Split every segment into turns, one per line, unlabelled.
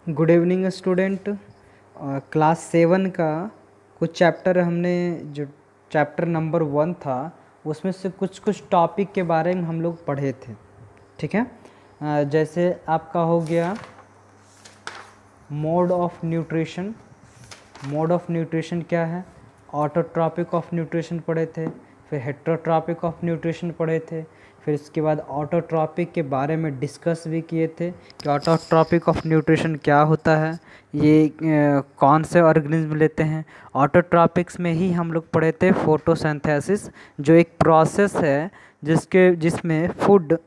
Good evening student. Class 7 का कुछ chapter हमने जो चैप्टर नंबर 1 था उसमें से कुछ कुछ टॉपिक के बारे में हम लोग पढ़े थे। ठीक है। जैसे आपका हो गया mode of nutrition. Mode of nutrition क्या है? ऑटोट्रॉपिक ऑफ न्यूट्रिशन पढ़े थे, फिर हेट्रोट्रॉपिक ऑफ न्यूट्रिशन पढ़े थे, फिर इसके बाद ऑटोट्रॉपिक के बारे में डिस्कस भी किए थे कि ऑटोट्रॉपिक ऑफ न्यूट्रिशन क्या होता है, ये कौन से ऑर्गेनिज्म लेते हैं। ऑटोट्रॉपिक्स में ही हम लोग पढ़े थे फोटोसिंथेसिस, जो एक प्रोसेस है जिसमें फूड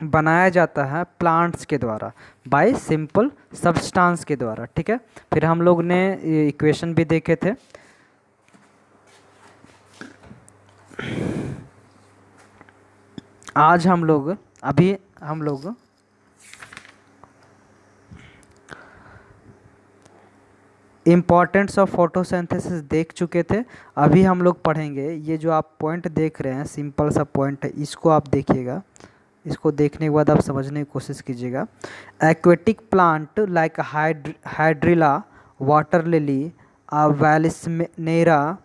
बनाया जाता है प्लांट्स के द्वारा, बाय सिंपल सब्सटेंस के द्वारा। ठीक है। फिर हम लोग ने इक्वेशन भी देखे थे। आज हम लोग इम्पॉर्टेंस ऑफ फोटोसिंथेसिस देख चुके थे। अभी हम लोग पढ़ेंगे, ये जो आप पॉइंट देख रहे हैं सिंपल सा पॉइंट है, इसको आप देखिएगा। इसको देखने के बाद आप समझने की कोशिश कीजिएगा। Aquatic plant like hydrilla, water lily, vallisneria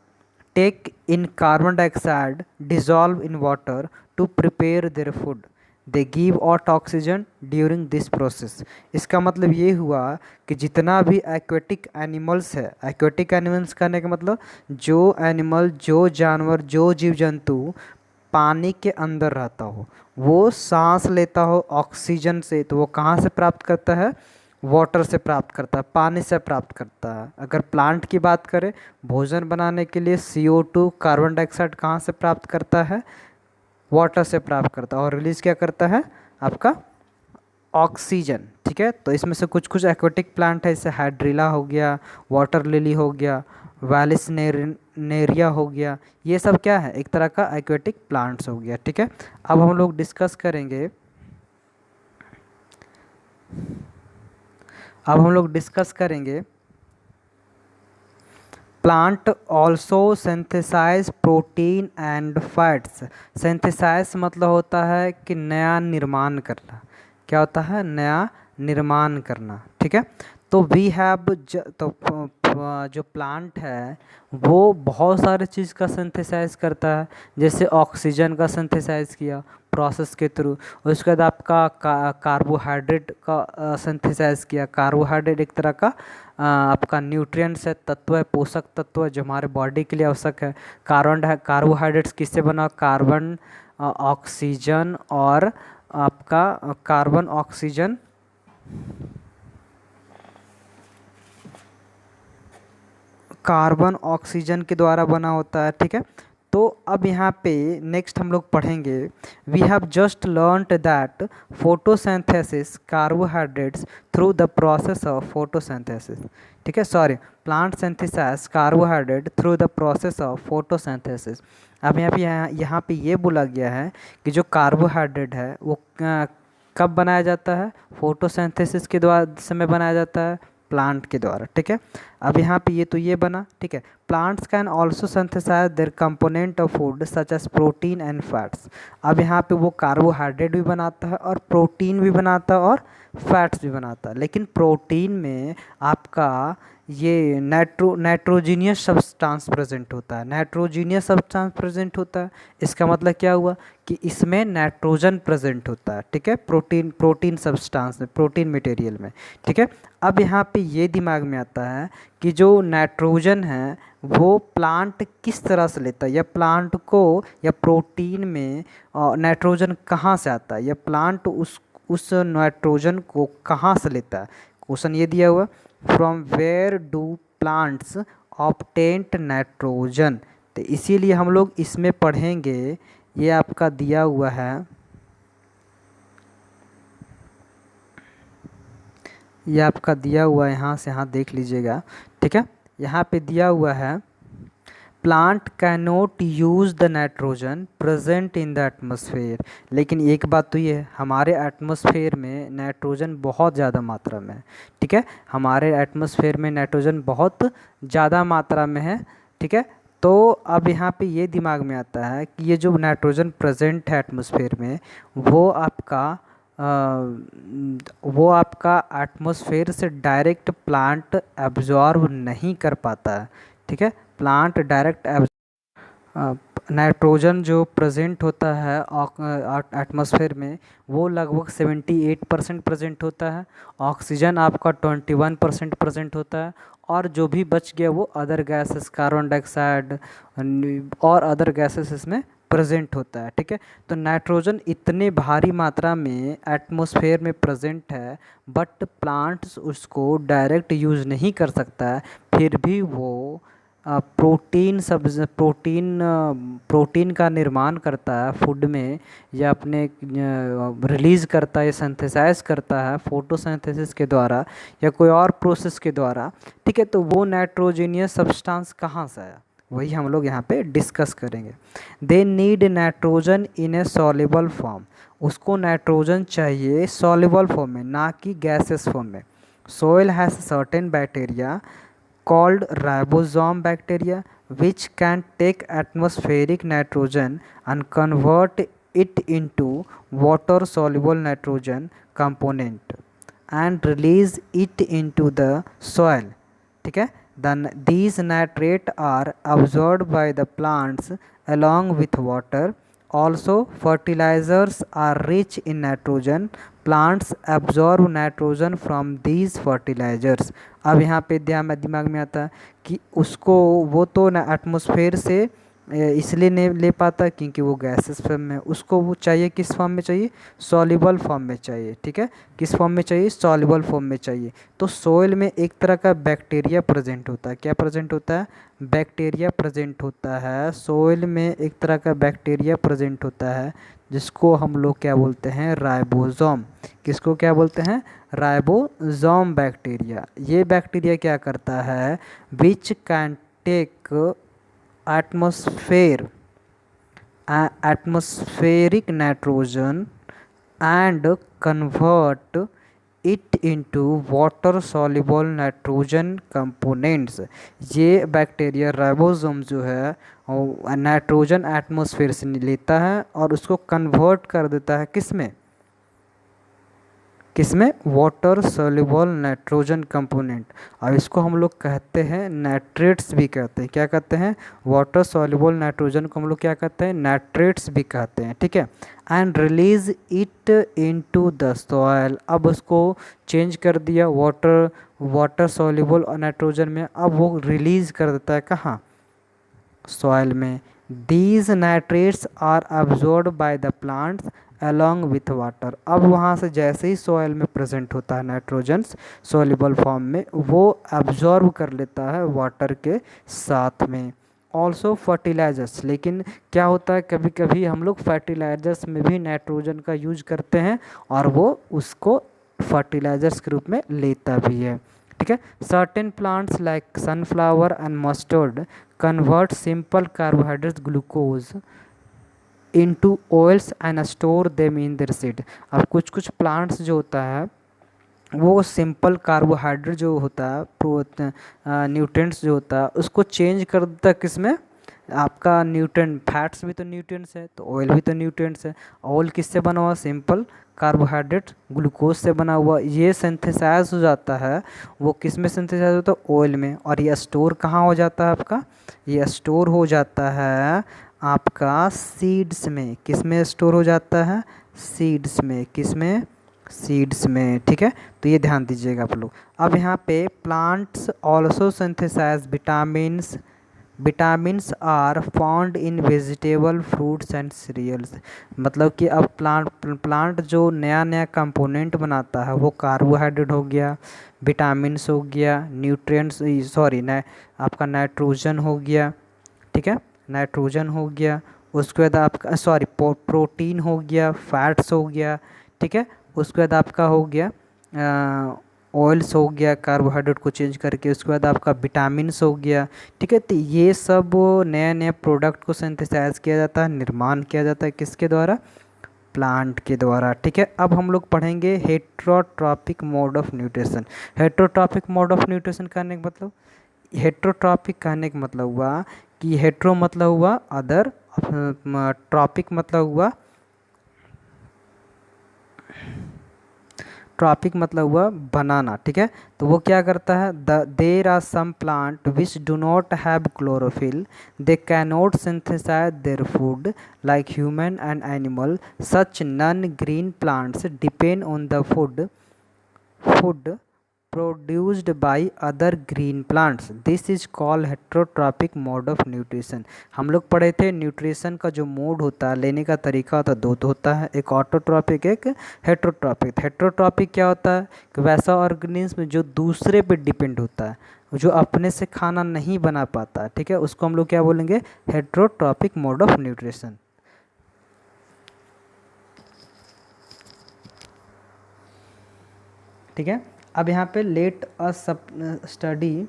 take in carbon dioxide dissolved in water to prepare their food. They give out oxygen during this process. इसका मतलब ये हुआ कि जितना भी एक्वेटिक एनिमल्स है, एक्वेटिक एनिमल्स कहने का मतलब जो एनिमल, जो जानवर, जो जीव जंतु पानी के अंदर रहता हो, वो सांस लेता हो ऑक्सीजन से, तो वो कहाँ से प्राप्त करता है? वाटर से प्राप्त करता है, पानी से प्राप्त करता है। अगर प्लांट की बात करें, भोजन बनाने के लिए CO2 कार्बन डाइऑक्साइड कहाँ से प्राप्त करता है? वाटर से प्राप्त करता है। और रिलीज क्या करता है? आपका ऑक्सीजन। ठीक है। तो इसमें से कुछ कुछ एक्वेटिक प्लांट है, जैसे हाइड्रिला हो गया, वाटर लिली हो गया, वैलिस्नेरिया हो गया, ये सब क्या है? एक तरह का एक्वेटिक प्लांट्स हो गया। ठीक है। अब हम लोग डिस्कस करेंगे plant also synthesize protein and fats. Synthesize मतलब होता है कि नया निर्माण करना। क्या होता है? नया निर्माण करना। ठीक है। तो वी हैव जो प्लांट है वो बहुत सारे चीज़ का सिंथेसाइज करता है। जैसे ऑक्सीजन का सिंथेसाइज किया प्रोसेस के थ्रू, उसके बाद आपका कार्बोहाइड्रेट का सिंथेसाइज किया। कार्बोहाइड्रेट एक तरह का आपका न्यूट्रिएंट्स है, तत्व है, पोषक तत्व है जो हमारे बॉडी के लिए आवश्यक है। कार्बोहाइड्रेट्स किससे बना? कार्बन, ऑक्सीजन और आपका कार्बन ऑक्सीजन के द्वारा बना होता है। ठीक है। तो अब यहाँ पे नेक्स्ट हम लोग पढ़ेंगे, we have just learned that photosynthesis carbohydrates through the process of photosynthesis. ठीक है, sorry, plant synthesize carbohydrate through the process of photosynthesis. अब यहाँ पे ये बोला गया है कि जो कार्बोहाइड्रेट है वो कब बनाया जाता है? फोटोसिंथेसिस के द्वारा समय बनाया जाता है, प्लांट के द्वारा। ठीक है। अब यहाँ पे ये बना। ठीक है। Plants can also synthesize their component of food such as protein and fats. अब यहाँ पे वो कार्बोहाइड्रेट भी बनाता है और प्रोटीन भी बनाता है और फैट्स भी बनाता है। लेकिन प्रोटीन में आपका ये नाइट्रोजीनियस सब्सटेंस प्रेजेंट होता है। नाइट्रोजीनियस सब्सटेंस प्रेजेंट होता है, इसका मतलब क्या हुआ कि इसमें नाइट्रोजन प्रेजेंट होता है। ठीक है। प्रोटीन सब्सटेंस में, प्रोटीन मटेरियल में। ठीक है। अब यहाँ पे ये दिमाग में आता है कि जो नाइट्रोजन है वो प्लांट किस तरह से लेता है, या प्लांट को या प्रोटीन में नाइट्रोजन कहाँ से आता है, या प्लांट उस नाइट्रोजन को कहाँ से लेता है। क्वेश्चन ये दिया हुआ, from where do plants obtained nitrogen. तो इसीलिए हम लोग इसमें पढ़ेंगे, ये आपका दिया हुआ है, ये आपका दिया हुआ है, यहाँ से यहाँ देख लीजिएगा। ठीक है। यहाँ पे दिया हुआ है, plant can not use the nitrogen present in the atmosphere. लेकिन एक बात तो ये है, हमारे एटमॉस्फेयर में नाइट्रोजन बहुत ज़्यादा मात्रा में है। ठीक है। हमारे एटमॉस्फेयर में नाइट्रोजन बहुत ज़्यादा मात्रा में है। ठीक है। तो अब यहाँ पे ये दिमाग में आता है कि ये जो नाइट्रोजन प्रेजेंट है एटमॉस्फेयर में, वो आपका वो आपका एटमॉस्फेयर से डायरेक्ट प्लांट एब्जॉर्ब नहीं कर पाता है, ठीक है। प्लांट डायरेक्ट नाइट्रोजन जो प्रेजेंट होता है एटमॉस्फेयर में वो लगभग 78% प्रेजेंट होता है। ऑक्सीजन आपका 21% प्रेजेंट होता है, और जो भी बच गया वो अदर गैसेस, कार्बन डाइऑक्साइड और अदर गैसेस इसमें प्रेजेंट होता है, ठीक है। तो नाइट्रोजन इतने भारी मात्रा में एटमॉस्फेयर में प्रेजेंट है, बट प्लांट्स उसको डायरेक्ट यूज़ नहीं कर सकता है, फिर भी वो प्रोटीन का निर्माण करता है फूड में, या अपने रिलीज़ करता है या सिंथेसाइज करता है फोटोसिंथेसिस के द्वारा या कोई और प्रोसेस के द्वारा, ठीक है। तो वो नाइट्रोजीनियस सब्सटेंस कहाँ से है, वही हम लोग यहाँ पे डिस्कस करेंगे। They need nitrogen in A soluble form, उसको नाइट्रोजन चाहिए सॉल्युबल फॉर्म में, ना कि गैसेस फॉर्म में। Soil has certain bacteria called ribosome bacteria which can take atmospheric nitrogen and convert it into water soluble nitrogen component and release it into the soil, ठीक है। then these nitrate are absorbed by the plants along with water. Also fertilizers are rich in nitrogen. Plants absorb nitrogen from these fertilizers. अब यहाँ पे दिमाग में आता है कि उसको वो तो ना एटमॉस्फेयर से इसलिए नहीं ले पाता क्योंकि वो गैसेस फॉर्म में, उसको वो चाहिए किस फॉर्म में चाहिए, सॉल्युबल फॉर्म में चाहिए, ठीक है। किस फॉर्म में चाहिए, सॉल्युबल फॉर्म में चाहिए। तो सोइल में एक तरह का बैक्टीरिया प्रेजेंट होता है, क्या प्रेजेंट होता है, बैक्टीरिया प्रेजेंट होता है। सोइल में एक तरह का बैक्टीरिया प्रेजेंट होता है जिसको हम लोग क्या बोलते हैं, राइबोसोम। किसको क्या बोलते हैं, राइबोसोम बैक्टीरिया। ये बैक्टीरिया क्या करता है, which can take atmospheric nitrogen and convert it into water soluble nitrogen components। ये बैक्टीरिया राइबोसोम जो है नाइट्रोजन एटमॉस्फेयर से लेता है और उसको कन्वर्ट कर देता है किसमें, किसमें, वाटर सोल्यूबल नाइट्रोजन कंपोनेंट। और इसको हम लोग कहते हैं नाइट्रेट्स भी कहते हैं, क्या कहते हैं, वाटर सोल्यूबल नाइट्रोजन को हम लोग क्या कहते हैं, नाइट्रेट्स भी कहते हैं, ठीक है। And release it into the soil, अब उसको चेंज कर दिया वाटर सोल्यूबल नाइट्रोजन में, अब वो रिलीज कर देता है कहाँ, सॉइल में। These nitrates are absorb by the plants along with water. अब वहाँ से जैसे ही सॉइल में प्रेजेंट होता है नाइट्रोजन सॉल्युबल फॉर्म में, वो अब्जॉर्ब कर लेता है वाटर के साथ में। ऑल्सो फर्टिलाइजर्स, लेकिन क्या होता है कभी कभी हम लोग फर्टिलाइजर्स में भी नाइट्रोजन का यूज करते हैं और वो उसको फर्टिलाइजर्स के रूप में लेता भी है, ठीक है। Certain plants like sunflower and mustard convert simple carbohydrates glucose into oils and store them in their seed. अब कुछ कुछ प्लांट्स जो होता है वो सिंपल कार्बोहाइड्रेट जो होता है, न्यूट्रिएंट्स जो होता है, उसको चेंज कर देता है किस में, आपका न्यूट्रिएंट, फैट्स भी तो न्यूट्रिएंट्स है, तो ऑयल भी तो न्यूट्रिएंट्स है। ऑयल किससे बना हुआ, सिंपल कार्बोहाइड्रेट ग्लूकोज से बना हुआ। ये सिंथेसाइज हो जाता है, वो किस में सिंथेसाइज होता है, ऑयल में। और ये स्टोर कहाँ हो जाता है आपका, ये स्टोर हो जाता है आपका सीड्स में। किस में स्टोर हो जाता है, सीड्स में। किस में, सीड्स में, ठीक है। तो ये ध्यान दीजिएगा आप लोग। अब यहाँ पे plants also synthesize vitamins, vitamins are found in vegetable fruits and cereals. मतलब कि अब प्लांट जो नया नया कंपोनेंट बनाता है वो कार्बोहाइड्रेट हो गया, विटामिन्स हो गया, न्यूट्रिएंट्स सॉरी आपका नाइट्रोजन हो गया, ठीक है, नाइट्रोजन हो गया। उसके बाद आपका सॉरी प्रोटीन हो गया, फैट्स हो गया, ठीक है। उसके बाद आपका हो गया ऑयल्स हो गया, कार्बोहाइड्रेट को चेंज करके। उसके बाद आपका विटामिन्स हो गया, ठीक है। तो ये सब नया नया प्रोडक्ट को सिंथेसाइज किया जाता है, निर्माण किया जाता है किसके द्वारा, प्लांट के द्वारा, ठीक है। अब हम लोग पढ़ेंगे heterotrophic mode of nutrition. Heterotrophic mode of nutrition कहने का मतलब, हेट्रोट्रॉपिक कहने का मतलब हुआ कि हेट्रो मतलब हुआ अदर, ट्रॉपिक मतलब हुआ ट्रॉपिक मतलब हुआ बनाना, ठीक है। तो वो क्या करता है, there are some plant which do not have chlorophyll, they can not synthesize their food like human and animal, such non green plants depend on the food produced by other green plants. This is called heterotropic mode of nutrition. हम लोग पढ़े थे nutrition का जो mode होता है, लेने का तरीका होता है, दो तो होता है, एक ऑटोट्रॉपिक एक हेट्रोट्रॉपिक। हेट्रोट्रॉपिक क्या होता है कि वैसा ऑर्गेनिज्म जो दूसरे पे डिपेंड होता है, जो अपने से खाना नहीं बना पाता, ठीक है, उसको हम लोग क्या बोलेंगे, हेट्रोट्रॉपिक मोड ऑफ न्यूट्रिशन, ठीक है। अब यहाँ पे लेट अ स्टडी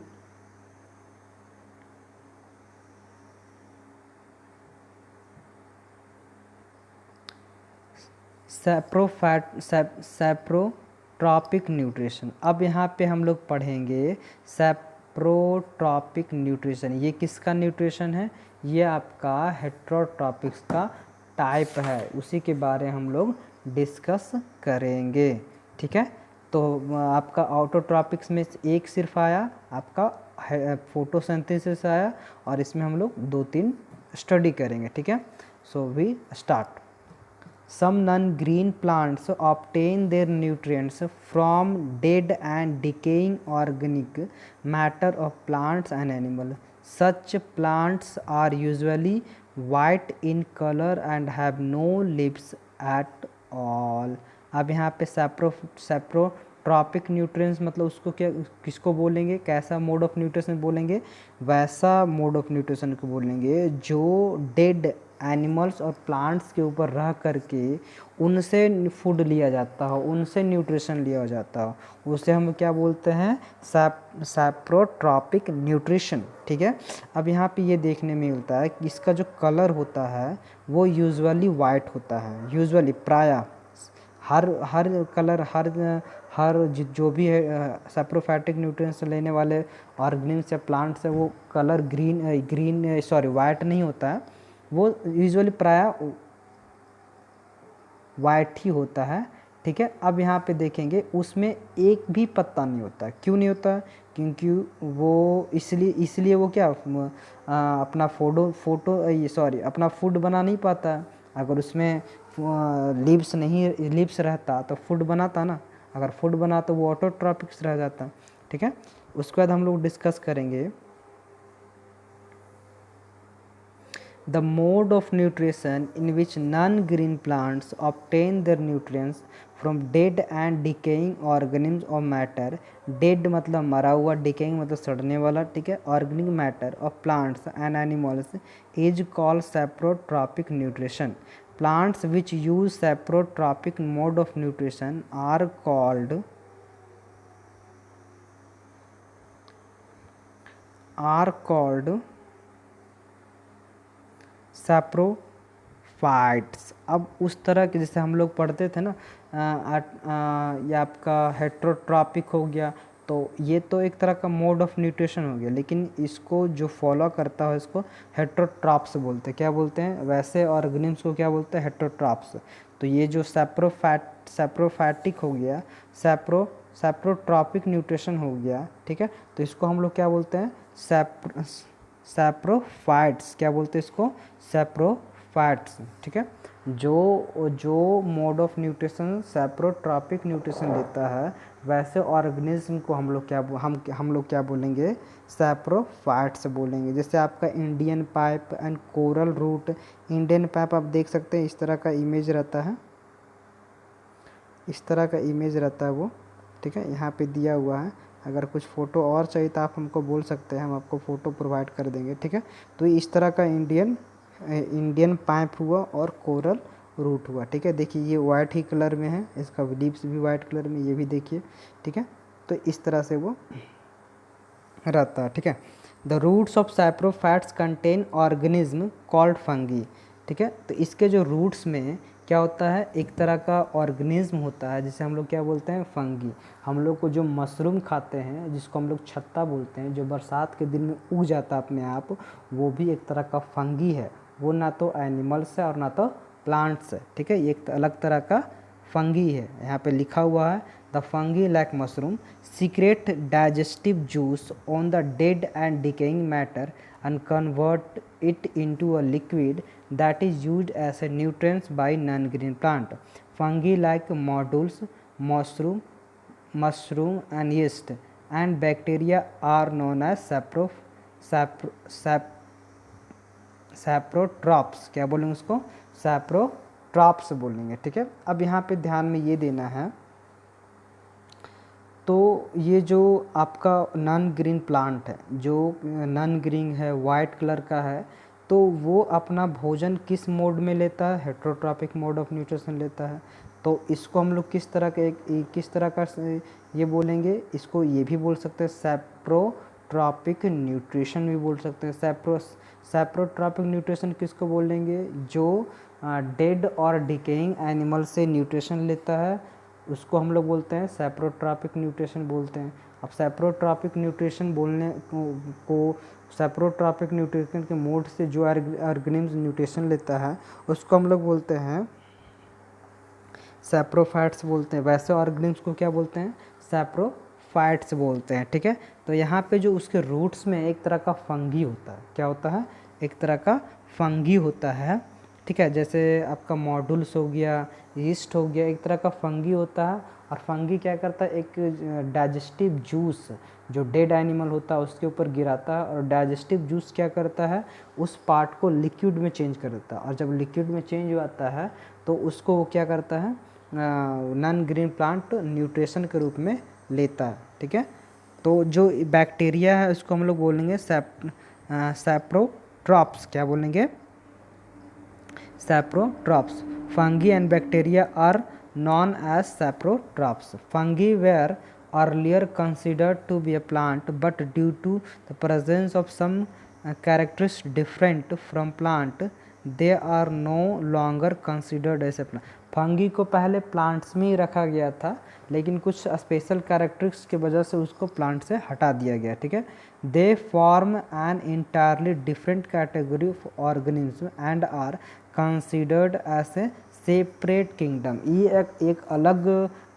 सैप्रोट्रॉपिक न्यूट्रिशन। अब यहाँ पे हम लोग पढ़ेंगे सैप्रोट्रॉपिक न्यूट्रिशन। ये किसका न्यूट्रिशन है, ये आपका हेट्रोट्रॉपिक्स का टाइप है, उसी के बारे में हम लोग डिस्कस करेंगे, ठीक है। तो आपका ऑटोट्रॉपिक्स में एक सिर्फ आया, आपका फोटोसिंथेसिस आया, और इसमें हम लोग 2-3 स्टडी करेंगे, ठीक है। So we start. Some non-green plants obtain their nutrients from dead and decaying organic matter of plants and animals. Such plants are usually white in color and have no leaves at all. अब यहाँ पे सैप्रोट्रॉपिक nutrients मतलब उसको क्या, किसको बोलेंगे, कैसा mode of nutrition बोलेंगे, वैसा मोड ऑफ न्यूट्रिशन को बोलेंगे जो डेड एनिमल्स और प्लांट्स के ऊपर रह करके उनसे फूड लिया जाता हो, उनसे न्यूट्रिशन लिया जाता हो, उसे हम क्या बोलते हैं, सैप्रोट्रॉपिक न्यूट्रिशन, ठीक है। अब यहाँ पे ये देखने में मिलता है कि इसका जो कलर होता है वो यूजुअली वाइट होता है, यूजुअली प्रायः हर कलर हर जो भी है सैप्रोफैटिक न्यूट्रिएंट्स लेने वाले ऑर्गेनिम्स या प्लांट्स है, वो कलर वाइट नहीं होता है, वो यूजुअली प्रायः वाइट ही होता है, ठीक है। अब यहाँ पे देखेंगे उसमें एक भी पत्ता नहीं होता है, क्यों नहीं होता है, क्योंकि वो इसलिए वो क्या अपना अपना फूड बना नहीं पाता है। अगर उसमें लीव्स रहता तो फूड बनाता ना, अगर फूड बना तो वो ऑटोट्रॉपिक्स रह जाता, ठीक है। उसके बाद हम लोग डिस्कस करेंगे the mode of nutrition in which non-green plants obtain their nutrients from dead and decaying organisms or matter. Dead मतलब मरा हुआ, decaying मतलब सड़ने वाला, ठीक है, organic matter of plants and animals is called saprotropic nutrition. Plants which use saprotropic mode of nutrition are called saprophytes. अब उस तरह के जैसे हम लोग पढ़ते थे ना, ये आपका हेट्रोट्रॉपिक हो गया, तो ये तो एक तरह का मोड ऑफ न्यूट्रिशन हो गया, लेकिन इसको जो फॉलो करता है इसको हेट्रोट्रॉप्स बोलते हैं। क्या बोलते हैं, वैसे ऑर्गेनिम्स को क्या बोलते हैं, हेट्रोट्रॉप्स। तो ये जो सैप्रोफैटिक हो गया, सैप्रोट्रॉपिक न्यूट्रिशन हो गया, ठीक है, तो इसको हम लोग क्या बोलते हैं, सैप्रोफाइट्स। क्या बोलते हैं इसको, सैप्रोफाइट्स, ठीक है। जो मोड ऑफ न्यूट्रिशन सैप्रोट्रॉपिक न्यूट्रिशन लेता है, वैसे ऑर्गेनिज्म को हम लोग क्या बोलेंगे, सैप्रोफाइट्स बोलेंगे। जैसे आपका Indian pipe and coral root. Indian pipe आप देख सकते हैं, इस तरह का इमेज रहता है, इस तरह का इमेज रहता है वो, ठीक है, यहाँ पे दिया हुआ है। अगर कुछ फ़ोटो और चाहिए तो आप हमको बोल सकते हैं, हम आपको फ़ोटो प्रोवाइड कर देंगे, ठीक है। तो इस तरह का इंडियन पाइप हुआ और कोरल रूट हुआ, ठीक है। देखिए ये वाइट ही कलर में है, इसका लीव्स भी वाइट कलर में, ये भी देखिए, ठीक है। तो इस तरह से वो रहता है, ठीक है। The roots of saprophytes contain organism called fungi, ठीक है। तो इसके जो रूट्स में क्या होता है, एक तरह का ऑर्गेनिज्म होता है जिसे हम लोग क्या बोलते हैं, फंगी। हम लोग को जो मशरूम खाते हैं, जिसको हम लोग छत्ता बोलते हैं, जो बरसात के दिन में उग जाता है अपने आप, वो भी एक तरह का फंगी है। वो ना तो एनिमल्स है और ना तो प्लांट्स है, ठीक है, ये एक अलग तरह का फंगी है। यहाँ पे लिखा हुआ है the fungi like mushroom secrete digestive juice on the dead and decaying matter and convert it into a liquid that is used as a nutrient by non-green plant. Fungi like modules, mushroom and yeast and bacteria are known as saprotrophs, क्या बोलेंगे उसको, saprotrophs बोलेंगे, ठीक है। अब यहाँ पे ध्यान में ये देना है, तो ये जो आपका नॉन ग्रीन प्लांट है, जो नॉन ग्रीन है, वाइट कलर का है, तो वो अपना भोजन किस मोड में लेता है, हेट्रोट्रॉपिक मोड ऑफ न्यूट्रिशन लेता है। तो इसको हम लोग किस तरह का किस तरह का ये बोलेंगे, इसको ये भी बोल सकते हैं सैप्रोट्रॉपिक न्यूट्रिशन भी बोल सकते हैं। सैप्रोट्रॉपिक न्यूट्रिशन किसको बोलेंगे, जो डेड और डिकेइंग एनिमल से न्यूट्रिशन लेता है, उसको हम लोग बोलते हैं सैप्रोट्रॉपिक न्यूट्रिशन बोलते हैं। अब सैप्रोट्रॉपिक न्यूट्रिशन बोलने को सैप्रोट्रॉपिक न्यूट्रिशन के मोड से जो ऑर्गेनिज्म न्यूट्रिशन लेता है उसको हम लोग बोलते हैं सैप्रोफाइट्स बोलते हैं। वैसे ऑर्गेनिज्म को क्या बोलते हैं, सैप्रोफाइट्स बोलते हैं, ठीक है। तो यहाँ पे जो उसके रूट्स में एक तरह का फंगी होता है, क्या होता है, एक तरह का फंगी होता है, ठीक है। जैसे आपका मॉड्यूल्स हो गया, यीस्ट हो गया, एक तरह का फंगी होता है। और फंगी क्या करता है, एक डाइजेस्टिव जूस जो डेड एनिमल होता है उसके ऊपर गिराता है, और डाइजेस्टिव जूस क्या करता है, उस पार्ट को लिक्विड में चेंज कर देता है। और जब लिक्विड में चेंज होता है तो उसको वो क्या करता है, नॉन ग्रीन प्लांट न्यूट्रिशन के रूप में लेता है, ठीक है। तो जो बैक्टीरिया है उसको हम लोग बोलेंगे सैप्रोट्रॉप्स, क्या बोलेंगे, saprotrophs. Fungi and bacteria are known as saprotrophs. Fungi were earlier considered to be a plant, but due to the presence of some characteristics different from plant, they are no longer considered as a plant. Fungi को पहले plants में ही रखा गया था, लेकिन कुछ special characteristics की वजह से उसको प्लांट से हटा दिया गया, ठीक है। They form an entirely different category of organism and are considered as a separate kingdom. ये एक अलग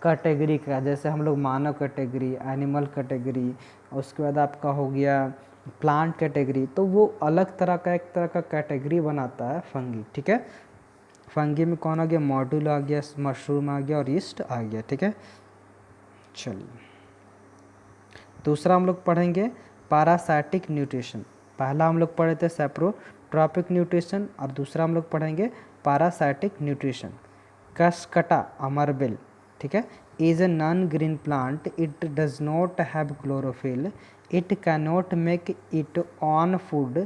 कैटेगरी का, जैसे हम लोग मानव कैटेगरी, एनिमल कैटेगरी, उसके बाद आपका हो गया प्लांट कैटेगरी, तो वो अलग तरह का एक तरह का कैटेगरी बनाता है फंगी, ठीक है। फंगी में कौन आ गया, मॉड्यूल आ गया, मशरूम आ गया और यीस्ट आ गया, ठीक है। चलिए दूसरा हम लोग पढ़ेंगे पैरासाइटिक न्यूट्रिशन। पहला हम लोग पढ़े थे सैप्रोट्रॉपिक न्यूट्रिशन और दूसरा हम लोग पढ़ेंगे पैरासाइटिक न्यूट्रिशन। कसकटा अमरबेल, ठीक है, is a non green plant, it does not have chlorophyll, it can not make it on food,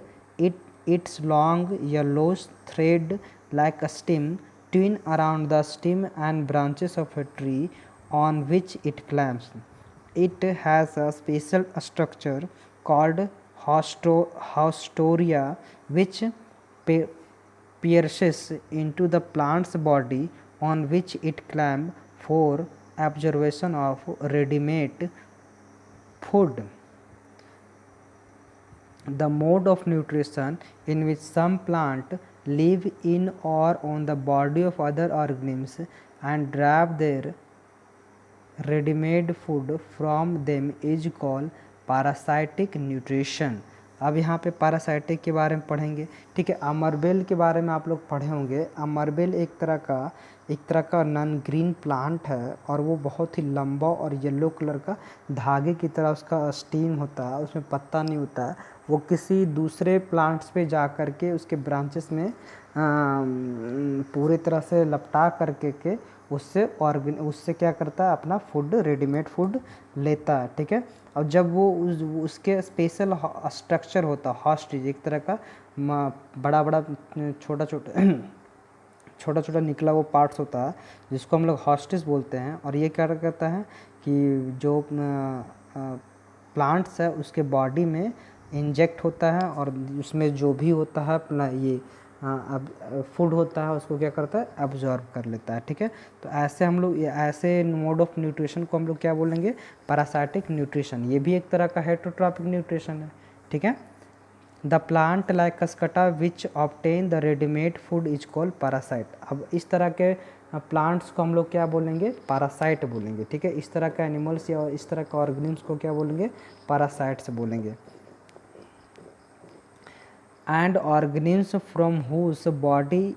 its long yellow thread like a stem twine around the stem and branches of a tree on which it climbs. It has a special structure called haustoria which pierces into the plant's body on which it climbs for absorption of ready-made food. The mode of nutrition in which some plant live in or on the body of other organisms and derive their ready-made food from them is called parasitic nutrition. अब यहाँ पे parasitic के बारे में पढ़ेंगे, ठीक है। अमरबेल के बारे में आप लोग पढ़े होंगे। अमरबेल एक तरह का नॉन ग्रीन प्लांट है और वो बहुत ही लंबा और येलो कलर का धागे की तरह उसका स्टीम होता है, उसमें पत्ता नहीं होता है। वो किसी दूसरे प्लांट्स पे जा कर के उसके ब्रांचेस में पूरी तरह से लपटा करके के उससे क्या करता है, अपना फूड, रेडीमेड फूड लेता है, ठीक है। और जब वो उसके स्पेशल स्ट्रक्चर होता है, हॉस्टेज एक तरह का बड़ा बड़ा छोटा छोटा निकला वो पार्ट्स होता है जिसको हम लोग हॉस्टेज बोलते हैं। और ये क्या करता है कि जो प्लांट्स है उसके बॉडी में इंजेक्ट होता है और उसमें जो भी होता है अपना ये अब फूड होता है उसको क्या करता है, एब्जॉर्ब कर लेता है, ठीक है। तो ऐसे हम लोग ऐसे मोड ऑफ न्यूट्रिशन को हम लोग क्या बोलेंगे, पैरासाइटिक न्यूट्रिशन। ये भी एक तरह का हेट्रोट्रॉपिक न्यूट्रिशन है, ठीक है। The plant like cuscuta which obtain the readymade food is called parasite. अब इस तरह के प्लांट्स को हम लोग क्या बोलेंगे, पैरासाइट बोलेंगे, ठीक है। इस तरह का एनिमल्स या इस तरह का ऑर्गेनिम्स को क्या बोलेंगे, पैरासाइट्स बोलेंगे। And organisms from whose body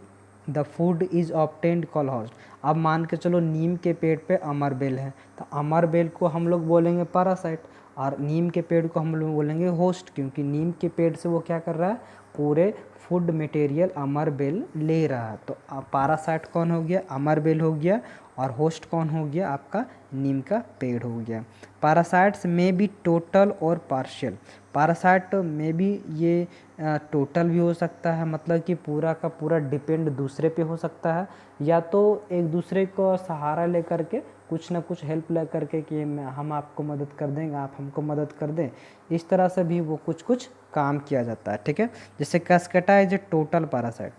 the food is obtained call host. अब मान के चलो नीम के पेड़ पे अमरबेल है, तो अमरबेल को हम लोग बोलेंगे पैरासाइट, और नीम के पेड़ को हम लोग बोलेंगे होस्ट, क्योंकि नीम के पेड़ से वो क्या कर रहा है, पूरे फूड मटेरियल अमरबेल ले रहा है। तो पैरासाइट कौन हो गया, अमरबेल हो गया, और होस्ट कौन हो गया, आपका नीम का पेड़ हो गया। पैरासाइट्स में भी टोटल और पार्शियल। पैरासाइट में भी ये टोटल भी हो सकता है, मतलब कि पूरा का पूरा डिपेंड दूसरे पे हो सकता है, या तो एक दूसरे को सहारा लेकर के कुछ ना कुछ हेल्प ले करके कि हम आपको मदद कर देंगे, आप हमको मदद कर दें, इस तरह से भी वो कुछ कुछ काम किया जाता है, ठीक है। जैसे Cuscuta is a total parasite,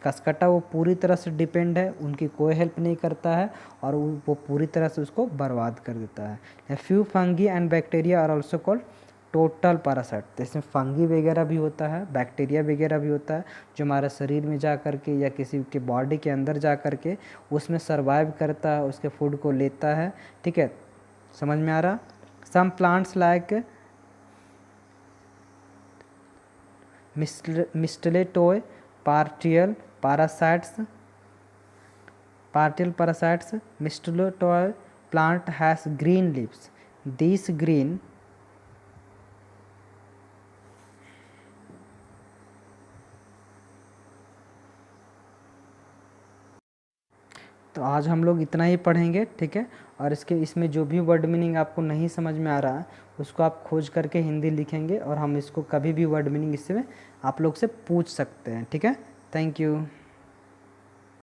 Cuscuta वो पूरी तरह से डिपेंड है, उनकी कोई हेल्प नहीं करता है, और वो पूरी तरह से उसको बर्बाद कर देता है। Few fungi and bacteria are also called total parasite. तो इसमें फंगी वगैरह भी होता है, बैक्टीरिया वगैरह भी होता है, जो हमारे शरीर में जा कर के या किसी के बॉडी के अंदर जा कर के उसमें सर्वाइव करता है, उसके फूड को लेता है, ठीक है। समझ में आ रहा। Some plants like mistletoe partial parasites, mistletoe plant has green leaves. These green तो आज हम लोग इतना ही पढ़ेंगे, ठीक है। और इसमें जो भी वर्ड मीनिंग आपको नहीं समझ में आ रहा है उसको आप खोज करके हिंदी लिखेंगे, और हम इसको कभी भी वर्ड मीनिंग इससे आप लोग से पूछ सकते हैं, ठीक है। Thank you.